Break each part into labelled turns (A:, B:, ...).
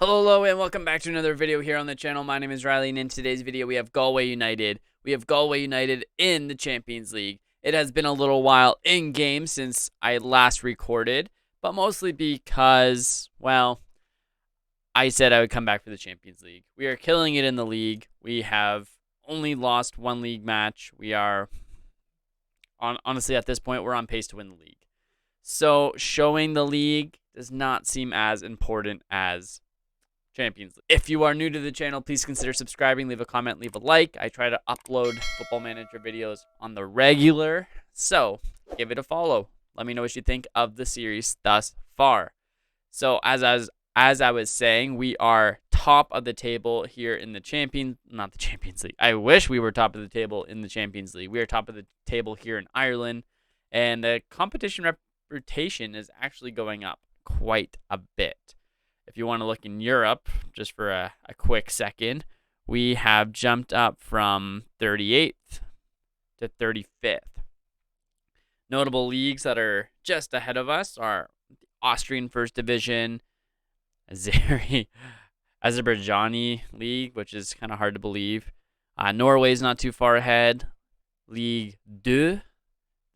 A: Hello and welcome back to another video here on the channel. My name is Riley, and in today's video we have Galway United. We have Galway United in the Champions League. It has been a little while in game since I last recorded, but mostly because, well, I said I would come back for the Champions League. We are killing it in the league. We have only lost one league match. We are, honestly, at this point, we're on pace to win the league. So showing the league does not seem as important as Champions League. If you are new to the channel, please consider subscribing, leave a comment, leave a like. I try to upload Football Manager videos on the regular, so give it a follow. Let me know what you think of the series thus far. So as I was saying, we are top of the table here in the not the Champions League. I wish we were top of the table in the Champions League. We are top of the table here in Ireland, and the competition reputation is actually going up quite a bit. If you want to look in Europe, just for a quick second, we have jumped up from 38th to 35th. Notable leagues that are just ahead of us are the Austrian First Division, Azerbaijani League, which is kind of hard to believe. Norway's not too far ahead. League 2,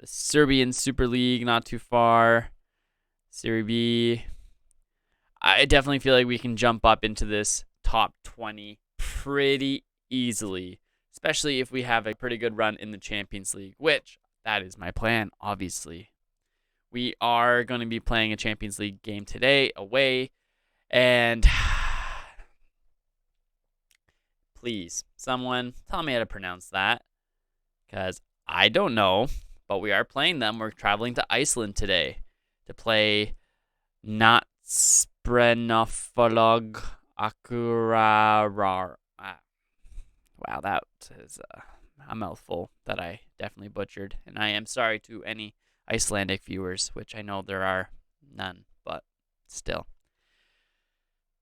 A: the Serbian Super League, not too far. Serie B. I definitely feel like we can jump up into this top 20 pretty easily, especially if we have a pretty good run in the Champions League, which that is my plan, obviously. We are going to be playing a Champions League game today away, and please, someone tell me how to pronounce that, because I don't know, but we are playing them. We're traveling to Iceland today to play not Sprenofalog Akurarar. Wow, that is a mouthful that I definitely butchered. And I am sorry to any Icelandic viewers, which I know there are none, but still.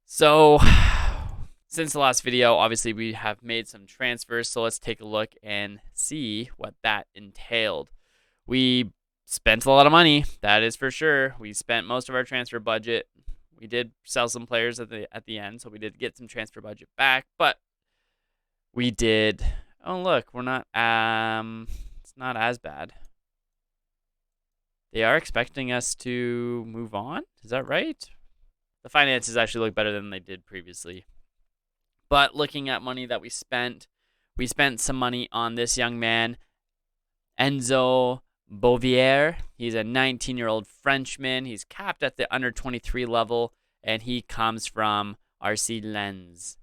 A: So, since the last video, obviously we have made some transfers, so let's take a look and see what that entailed. We spent a lot of money, that is for sure. We spent most of our transfer budget. We did sell some players at the end, so we did get some transfer budget back, but we did. Oh, look, we're not it's not as bad. They are expecting us to move on. Is that right? The finances actually look better than they did previously. But looking at money that we spent some money on this young man, Enzo Bovier. He's a 19-year-old Frenchman. He's capped at the under 23 level, and he comes from RC Lens.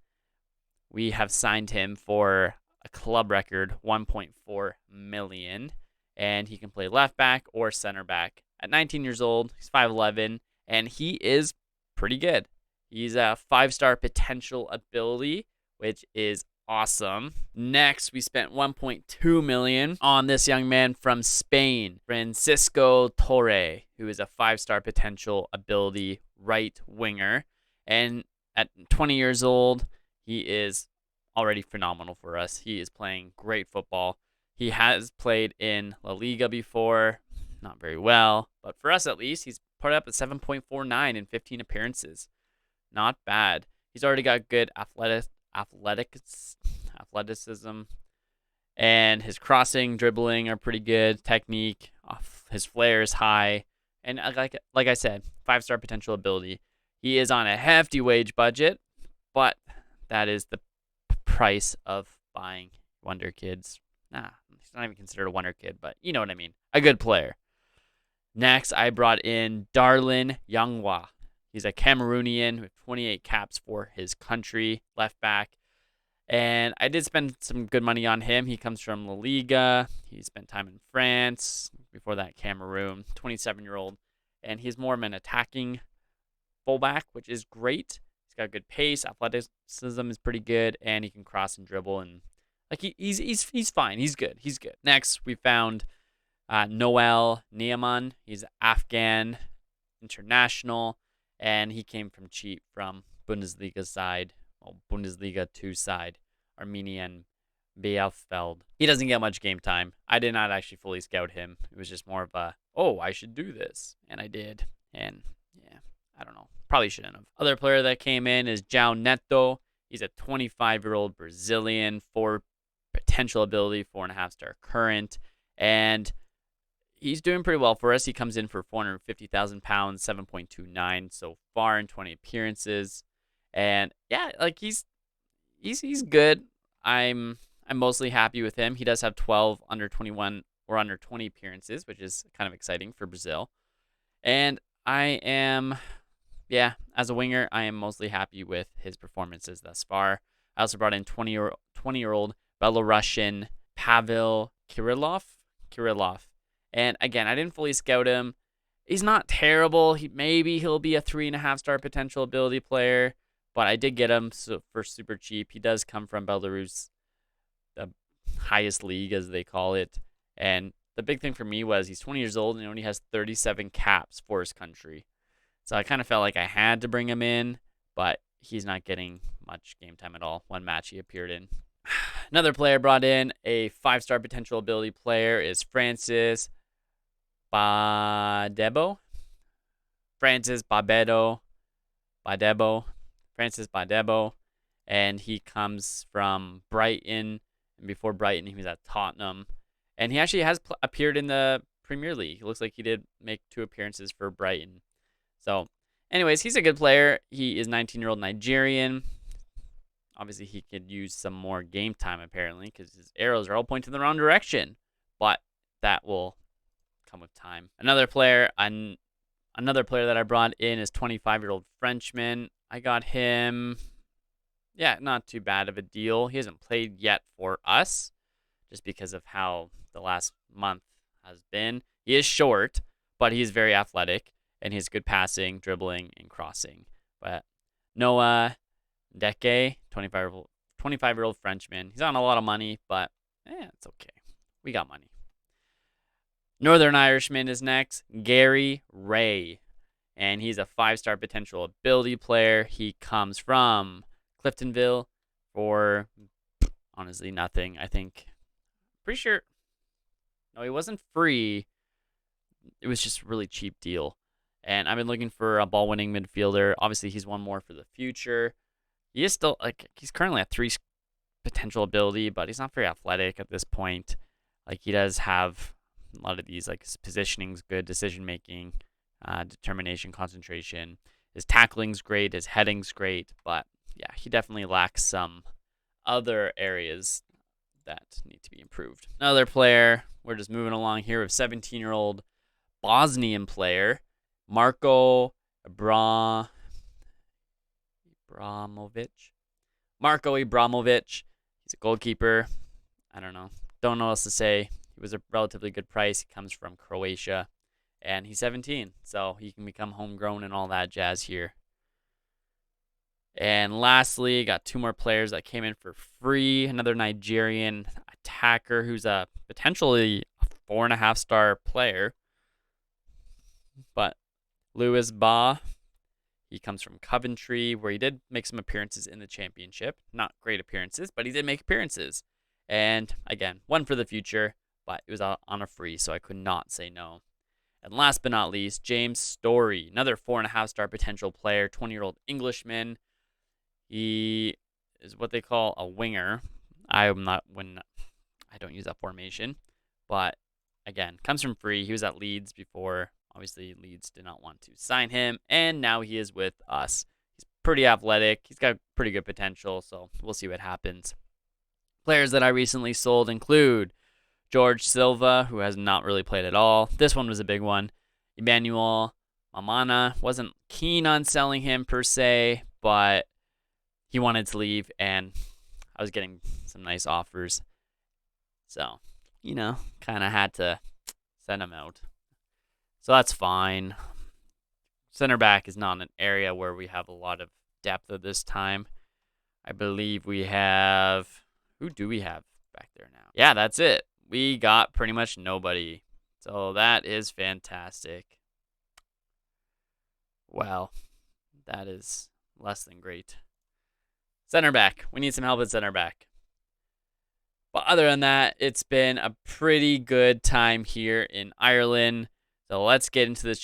A: We have signed him for a club record 1.4 million, and he can play left back or center back. At 19 years old, he's 5'11", and he is pretty good. He's a 5-star potential ability, which is awesome. Next, we spent 1.2 million on this young man from Spain, Francisco Torre, who is a 5-star potential ability right winger. And at 20 years old, he is already phenomenal for us. He is playing great football. He has played in La Liga before, not very well, but for us at least, he's put up a 7.49 in 15 appearances. Not bad. He's already got good athleticism, and his crossing, dribbling are pretty good. Technique, his flair is high, and like I said, 5-star potential ability. He is on a hefty wage budget, but that is the price of buying wonder kids. Nah, he's not even considered a wonder kid, but you know what I mean. A good player. Next, I brought in Darlin Yangwa. He's a Cameroonian with 28 caps for his country, left back. And I did spend some good money on him. He comes from La Liga. He spent time in France. Before that, Cameroon. 27-year-old. And he's more of an attacking fullback, which is great. He's got good pace. Athleticism is pretty good. And he can cross and dribble. And like he's fine. He's good. He's good. Next, we found Noel Nehemann. He's Afghan international. And he came from cheap from Bundesliga side, well, Bundesliga 2 side, Armenian Bielefeld. He doesn't get much game time. I did not actually fully scout him. It was just more of a, oh, I should do this. And I did. And yeah, I don't know. Probably shouldn't have. Other player that came in is João Neto. He's a 25-year-old Brazilian, 4 potential ability, 4.5-star current, and he's doing pretty well for us. He comes in for 450,000 pounds, 7.29 so far in 20 appearances, and yeah, like he's good. I'm mostly happy with him. He does have 12 under 21 or under 20 appearances, which is kind of exciting for Brazil, and I am. Yeah, as a winger, I am mostly happy with his performances thus far. I also brought in 20-year-old Belarusian Pavel Kirillov. And again, I didn't fully scout him. He's not terrible. Maybe he'll be a 3.5-star potential ability player, but I did get him for super cheap. He does come from Belarus, the highest league as they call it. And the big thing for me was he's 20 years old and he only has 37 caps for his country. So I kind of felt like I had to bring him in, but he's not getting much game time at all. One match he appeared in. Another player brought in, a 5-star potential ability player, is Francis Badebo. Francis Badebo. And he comes from Brighton. And before Brighton, he was at Tottenham. And he actually has appeared in the Premier League. It looks like he did make 2 appearances for Brighton. So, anyways, he's a good player. He is 19-year-old Nigerian. Obviously, he could use some more game time, apparently, because his arrows are all pointing in the wrong direction. But that will come with time. Another player that I brought in is 25-year-old Frenchman. I got him, yeah, not too bad of a deal. He hasn't played yet for us, just because of how the last month has been. He is short, but he is very athletic. And he has good passing, dribbling, and crossing. But Noel Nehemann, 25-year-old Frenchman. He's on a lot of money, but it's okay. We got money. Northern Irishman is next, Gary Ray. And he's a 5-star potential ability player. He comes from Cliftonville for, honestly, nothing. I think, pretty sure, no, he wasn't free. It was just a really cheap deal. And I've been looking for a ball-winning midfielder. Obviously, he's one more for the future. He is still, he's currently at 3 potential ability, but he's not very athletic at this point. He does have a lot of these, his positioning's good, decision-making, determination, concentration. His tackling's great, his heading's great, but yeah, he definitely lacks some other areas that need to be improved. Another player, we're just moving along here with 17-year-old Bosnian player, Marko Ibrahimovic. Marko Ibrahimovic. He's a goalkeeper. I don't know what else to say. He was a relatively good price. He comes from Croatia, and he's 17, so he can become homegrown and all that jazz here. And lastly, got 2 more players that came in for free. Another Nigerian attacker who's a potentially 4.5-star player, but Lewis Brah, he comes from Coventry, where he did make some appearances in the championship. Not great appearances, but he did make appearances. And again, one for the future, but it was on a free, so I could not say no. And last but not least, James Story, another 4.5-star potential player, 20-year-old Englishman. He is what they call a winger. I don't use that formation, but again, comes from free. He was at Leeds before. Obviously, Leeds did not want to sign him, and now he is with us. He's pretty athletic. He's got pretty good potential, so we'll see what happens. Players that I recently sold include George Silva, who has not really played at all. This one was a big one. Emmanuel Mamana, wasn't keen on selling him per se, but he wanted to leave, and I was getting some nice offers. So, kind of had to send him out. So that's fine. Center back is not an area where we have a lot of depth at this time. I believe we have... Who do we have back there now? Yeah, that's it. We got pretty much nobody. So that is fantastic. Well, that is less than great. Center back. We need some help at center back. But other than that, it's been a pretty good time here in Ireland. So let's get into this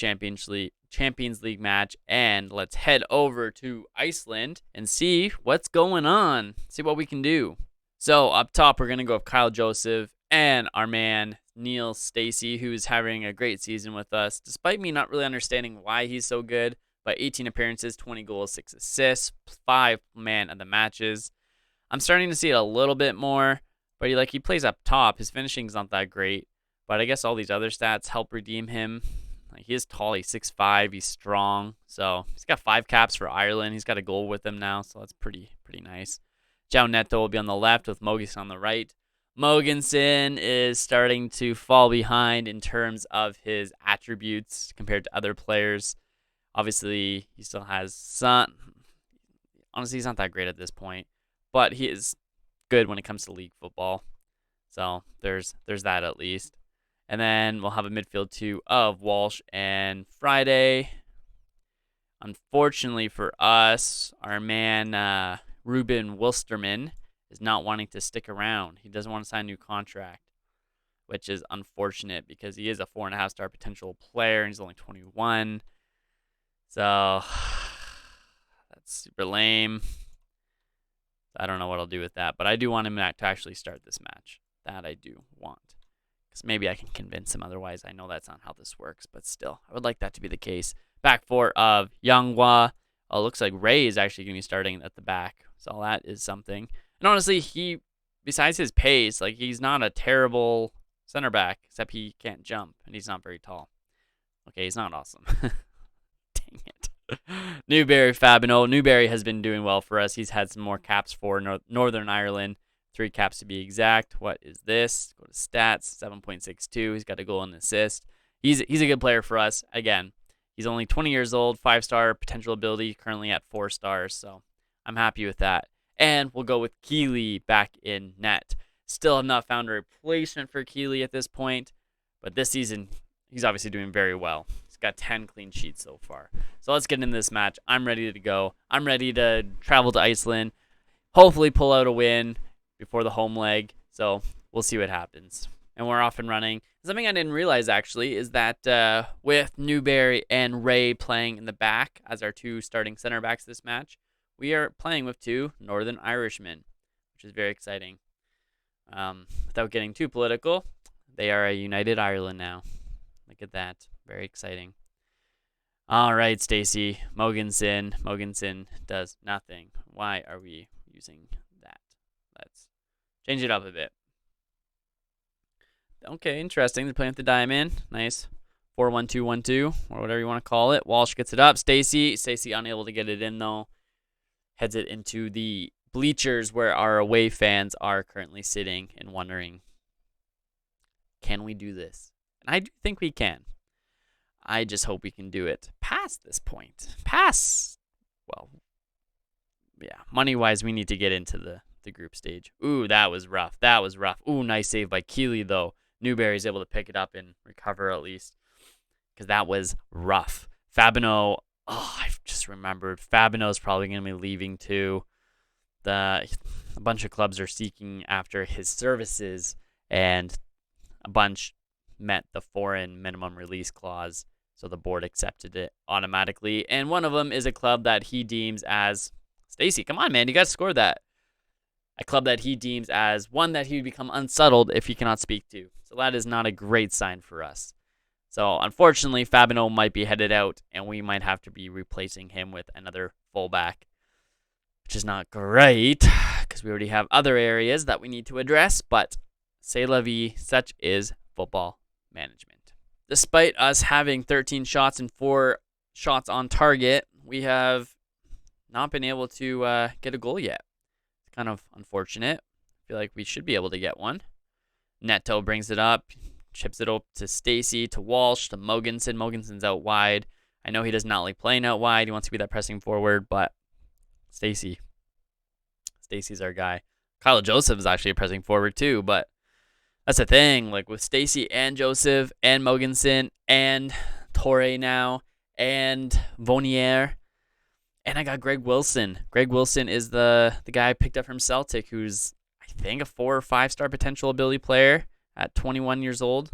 A: Champions League match, and let's head over to Iceland and see what's going on, see what we can do. So up top, we're going to go with Kyle Joseph and our man Neil Stacey, who's having a great season with us, despite me not really understanding why he's so good. But 18 appearances, 20 goals, 6 assists, 5 man of the matches. I'm starting to see it a little bit more, but he plays up top. His finishing's not that great, but I guess all these other stats help redeem him. He is tall, he's 6'5", he's strong. So he's got 5 caps for Ireland. He's got a goal with him now, so that's pretty nice. João Neto will be on the left with Mogensen on the right. Mogensen is starting to fall behind in terms of his attributes compared to other players. Obviously, he still has some. Honestly, he's not that great at this point, but he is good when it comes to league football. So there's that at least. And then we'll have a midfield two of Walsh and Friday. Unfortunately for us, our man Ruben Wilstermann is not wanting to stick around. He doesn't want to sign a new contract, which is unfortunate because he is a 4.5-star potential player and he's only 21. So that's super lame. I don't know what I'll do with that, but I do want him to actually start this match. That I do want. Because maybe I can convince him otherwise. I know that's not how this works, but still, I would like that to be the case. Back four of Yangwa. Oh, it looks like Ray is actually going to be starting at the back. So that is something. And honestly, besides his pace, he's not a terrible center back, except he can't jump, and he's not very tall. Okay, he's not awesome. Dang it. Newberry Fabino. Newberry has been doing well for us. He's had some more caps for Northern Ireland. 3 caps to be exact. What is this? Go to stats. 7.62. He's got a goal and assist. He's a good player for us. Again, he's only 20 years old. 5-star potential ability. Currently at 4 stars. So I'm happy with that. And we'll go with Keeley back in net. Still have not found a replacement for Keeley at this point. But this season, he's obviously doing very well. He's got 10 clean sheets so far. So let's get into this match. I'm ready to go. I'm ready to travel to Iceland. Hopefully pull out a win before the home leg. So we'll see what happens. And we're off and running. Something I didn't realize, actually, is that with Newberry and Ray playing in the back as our 2 starting center backs this match, we are playing with 2 Northern Irishmen, which is very exciting. Without getting too political, they are a united Ireland now. Look at that. Very exciting. All right, Stacey. Mogensen. Mogensen does nothing. Why are we using that? Let's change it up a bit. Okay, interesting. They're playing with the diamond. Nice. 4-1-2-1-2, or whatever you want to call it. Walsh gets it up. Stacey unable to get it in, though. Heads it into the bleachers where our away fans are currently sitting and wondering, can we do this? And I do think we can. I just hope we can do it past this point. Well, yeah, money-wise, we need to get into the group stage. Ooh, that was rough. Ooh, nice save by Keeley, though. Newberry's able to pick it up and recover at least, because that was rough. Fabino, I've just remembered. Fabino's probably going to be leaving, too. A bunch of clubs are seeking after his services, and a bunch met the foreign minimum release clause, so the board accepted it automatically. And one of them is a club that he deems as, Stacey, come on, man, you got to score that. A club that he deems as one that he would become unsettled if he cannot speak to. So that is not a great sign for us. So unfortunately, Fabino might be headed out, and we might have to be replacing him with another fullback, which is not great because we already have other areas that we need to address. But c'est la vie, such is football management. Despite us having 13 shots and 4 shots on target, we have not been able to get a goal yet. It's kind of unfortunate. I feel like we should be able to get one. Neto brings it up, chips it up to Stacey, to Walsh, to Mogensen. Mogensen's out wide. I know he does not like playing out wide. He wants to be that pressing forward, but Stacey's our guy. Kyle Joseph is actually a pressing forward too, but that's the thing. Like with Stacey and Joseph and Mogensen and Torre now and Vonier, and I got Greg Wilson. Greg Wilson is the guy I picked up from Celtic, who's I think a 4 or 5-star potential ability player at 21 years old.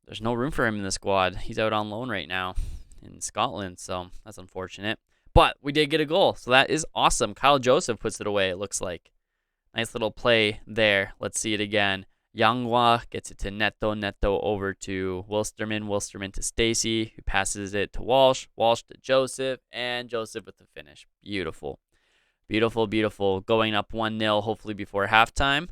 A: There's no room for him in the squad. He's out on loan right now. in Scotland, so that's unfortunate. But we did get a goal, so that is awesome. Kyle Joseph puts it away, it looks like. Nice little play there. Let's see it again. Yangwa gets it to Neto. Neto over to Wilsterman. Wilsterman to Stacy, who passes it to Walsh. Walsh to Joseph, and Joseph with the finish. Beautiful. Beautiful, beautiful. Going up 1-0, hopefully before halftime.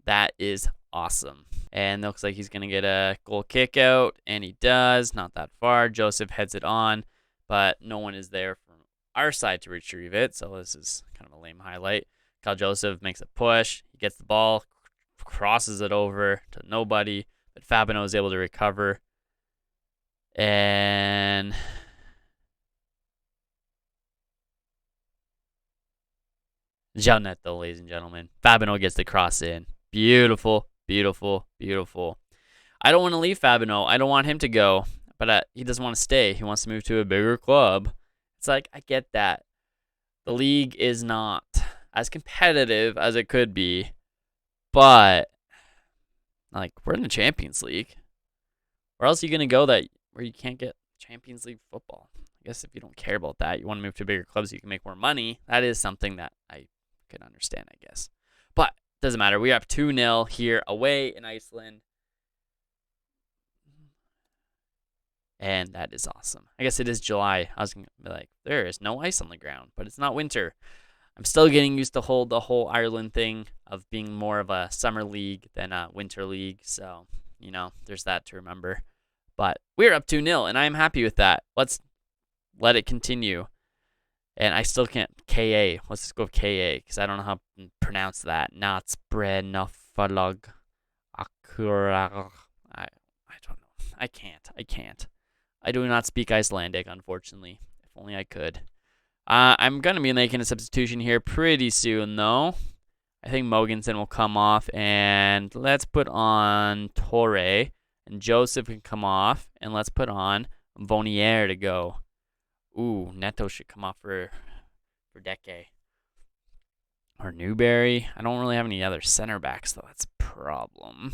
A: That is awesome. And it looks like he's going to get a goal kick out, and he does. Not that far. Joseph heads it on, but no one is there from our side to retrieve it, so this is kind of a lame highlight. Kyle Joseph makes a push. He gets the ball, crosses it over to nobody, but Fabino is able to recover. And Neto, ladies and gentlemen. Fabino gets the cross in. Beautiful, beautiful, beautiful. I don't want to leave Fabino. I don't want him to go, but he doesn't want to stay. He wants to move to a bigger club. It's like, I get that. The league is not as competitive as it could be, but like, we're in the Champions League. Where else are you going to go where you can't get Champions League football? I guess if you don't care about that, you want to move to bigger clubs so you can make more money. That is something that I can understand, I guess. But doesn't matter. We are up 2-0 here away in Iceland. And that is awesome. I guess it is July. I was going to be like, there is no ice on the ground, but it's not winter. I'm still getting used to the whole Ireland thing of being more of a summer league than a winter league. So, there's that to remember. But we're up 2-0, and I am happy with that. Let's let it continue. And I still can't KA. Let's just go with KA, because I don't know how to pronounce that. Nats Brenofalog Akura. I don't know. I can't. I do not speak Icelandic, unfortunately. If only I could. I'm going to be making a substitution here pretty soon, though. I think Mogensen will come off, and let's put on Torre, and Joseph can come off, and let's put on Bovier to go. Ooh, Neto should come off for Deke. Or Newberry. I don't really have any other center backs, though. That's a problem.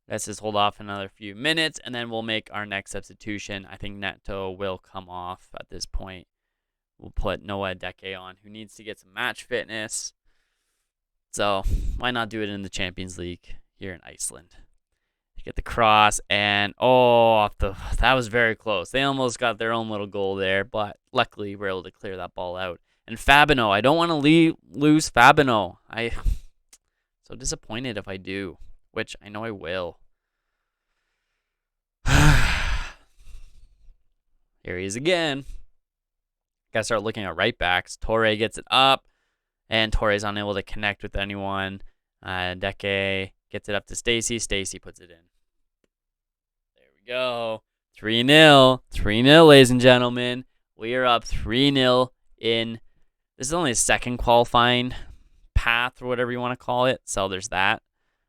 A: Let's just hold off another few minutes, and then we'll make our next substitution. I think Neto will come off at this point. We'll put Noel Nehemann on, who needs to get some match fitness. So why not do it in the Champions League here in Iceland? Get the cross, and that was very close. They almost got their own little goal there, but luckily we're able to clear that ball out. And Fabino, I don't want to lose Fabino. I'm so disappointed if I do, which I know I will. Here he is again. Gotta start looking at right backs. Torre gets it up, and Torre's unable to connect with anyone. Deke gets it up to Stacy. Stacy puts it in. There we go. 3-0. 3-0, ladies and gentlemen. We are up 3-0 in... This is only a second qualifying path, or whatever you want to call it. So there's that.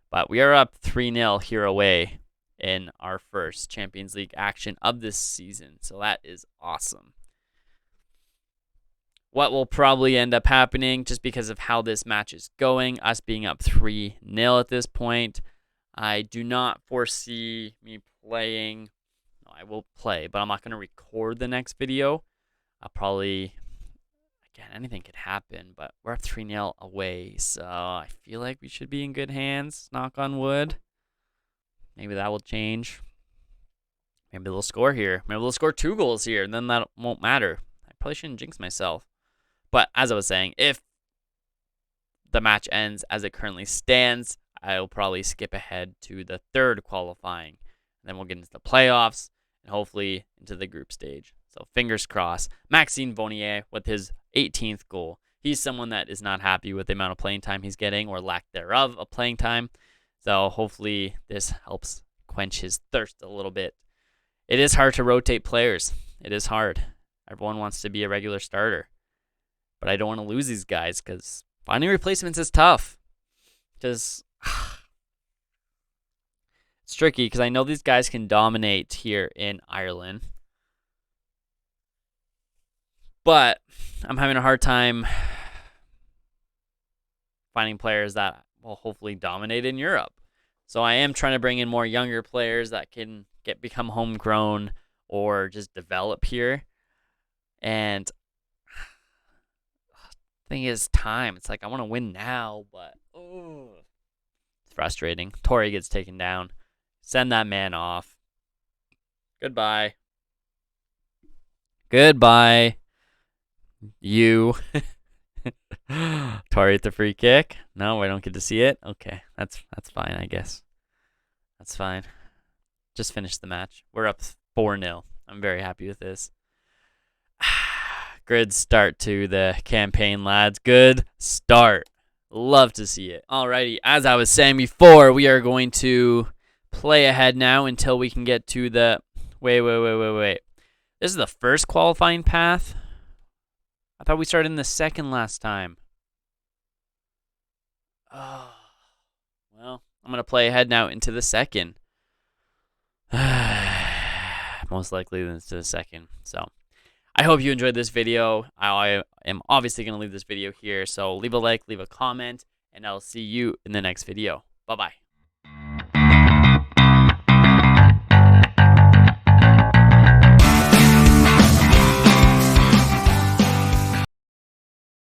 A: But we are up 3-0 here away in our first Champions League action of this season. So that is awesome. What will probably end up happening, just because of how this match is going, us being up 3-0 at this point, I do not foresee me playing. No, I will play, but I'm not going to record the next video. I'll probably, again, anything could happen, but we're up 3-0 away, so I feel like we should be in good hands, knock on wood. Maybe that will change. Maybe they'll score here. Maybe they'll score 2 goals here, and then that won't matter. I probably shouldn't jinx myself. But as I was saying, if the match ends as it currently stands, I'll probably skip ahead to the third qualifying. Then we'll get into the playoffs and hopefully into the group stage. So fingers crossed. Maxime Bovier with his 18th goal. He's someone that is not happy with the amount of playing time he's getting, or lack thereof of playing time. So hopefully this helps quench his thirst a little bit. It is hard to rotate players. It is hard. Everyone wants to be a regular starter. But I don't want to lose these guys, because finding replacements is tough. Because it's tricky, because I know these guys can dominate here in Ireland. But I'm having a hard time finding players that will hopefully dominate in Europe. So I am trying to bring in more younger players that can become homegrown, or just develop here. And thing is, time. It's like I want to win now, but it's frustrating. Torre gets taken down. Send that man off. Goodbye. Goodbye. You. Torre with the free kick. No, I don't get to see it. Okay, that's fine, I guess. That's fine. Just finished the match. We're up 4-0. I'm very happy with this. Good start to the campaign, lads. Good start. Love to see it. Alrighty, as I was saying before, we are going to play ahead now until we can get to the... Wait. This is the first qualifying path? I thought we started in the second last time. Oh, well, I'm going to play ahead now into the second. Most likely into the second. So, I hope you enjoyed this video. I am obviously going to leave this video here. So, leave a like, leave a comment, and I'll see you in the next video. Bye-bye.